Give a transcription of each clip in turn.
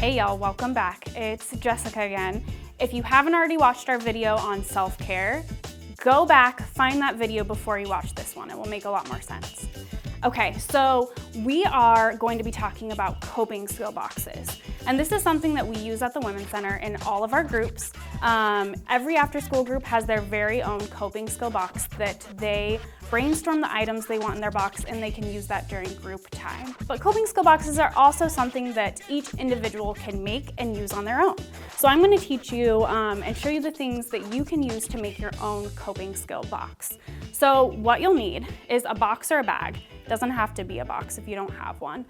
Hey y'all, welcome back. It's Jessica again. If you haven't already watched our video on self-care, go back, find that video before you watch this one. It will make a lot more sense. Okay, so we are going to be talking about coping skill boxes. And this is something that we use at the Women's Center in all of our groups. Every after-school group has their very own coping skill box that they brainstorm the items they want in their box, and they can use that during group time. But coping skill boxes are also something that each individual can make and use on their own. So I'm going to teach you and show you the things that you can use to make your own coping skill box. So what you'll need is a box or a bag. It doesn't have to be a box if you don't have one.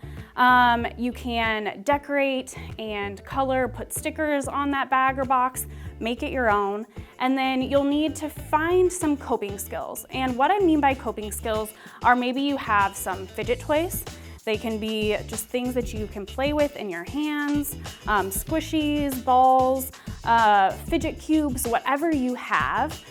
You can decorate and color, put stickers on that bag or box, make it your own, and then you'll need to find some coping skills. And what I mean by coping skills are maybe you have some fidget toys. They can be just things that you can play with in your hands, squishies, balls, fidget cubes, whatever you have.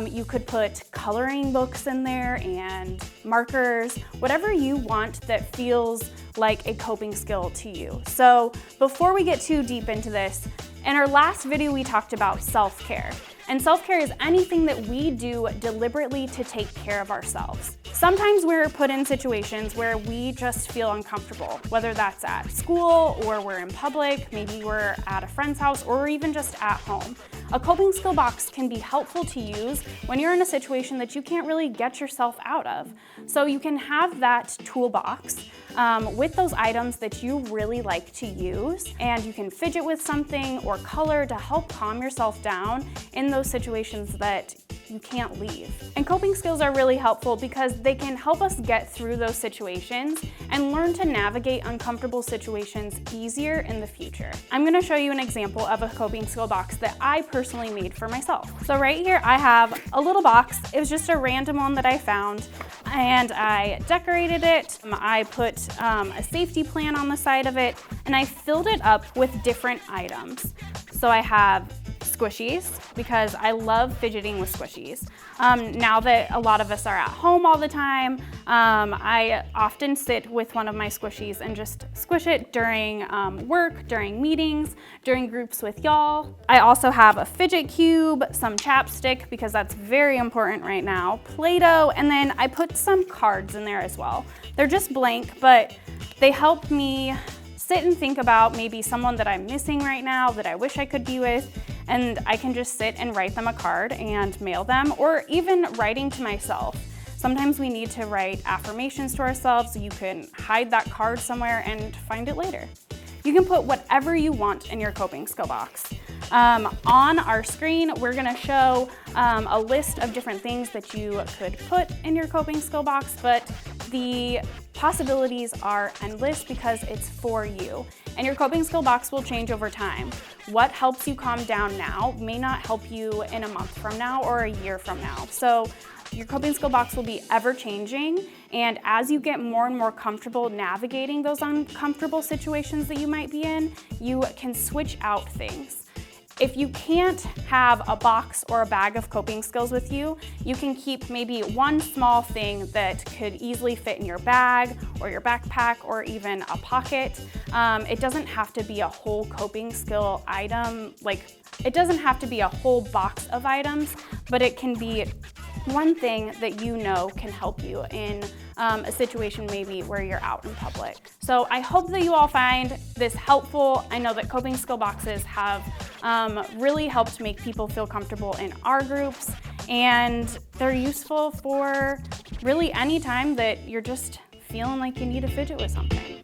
You could put coloring books in there and markers, whatever you want that feels like a coping skill to you. So before we get too deep into this, in our last video we talked about self-care. And self-care is anything that we do deliberately to take care of ourselves. Sometimes we're put in situations where we just feel uncomfortable, whether that's at school or we're in public, maybe we're at a friend's house or even just at home. A coping skill box can be helpful to use when you're in a situation that you can't really get yourself out of. So you can have that toolbox with those items that you really like to use, and you can fidget with something or color to help calm yourself down in those situations that you can't leave. And coping skills are really helpful because they can help us get through those situations and learn to navigate uncomfortable situations easier in the future. I'm gonna show you an example of a coping skill box that I personally made for myself. So right here I have a little box. It was just a random one that I found, and I decorated it. I put a safety plan on the side of it, and I filled it up with different items. So I have squishies, because I love fidgeting with squishies. Now that a lot of us are at home all the time, I often sit with one of my squishies and just squish it during work, during meetings, during groups with y'all. I also have a fidget cube, some chapstick, because that's very important right now, Play-Doh, and then I put some cards in there as well. They're just blank, but they help me sit and think about maybe someone that I'm missing right now that I wish I could be with, and I can just sit and write them a card and mail them, or even writing to myself. Sometimes we need to write affirmations to ourselves, so you can hide that card somewhere and find it later. You can put whatever you want in your coping skill box. On our screen, we're gonna show a list of different things that you could put in your coping skill box, but the possibilities are endless because it's for you. And your coping skill box will change over time. What helps you calm down now may not help you in a month from now or a year from now. So your coping skill box will be ever changing, and as you get more and more comfortable navigating those uncomfortable situations that you might be in, you can switch out things. If you can't have a box or a bag of coping skills with you, you can keep maybe one small thing that could easily fit in your bag or your backpack or even a pocket. It doesn't have to be a whole coping skill item, it doesn't have to be a whole box of items, but it can be one thing that you know can help you in a situation maybe where you're out in public. So I hope that you all find this helpful. I know that coping skill boxes have really helped make people feel comfortable in our groups, and they're useful for really any time that you're just feeling like you need to fidget with something.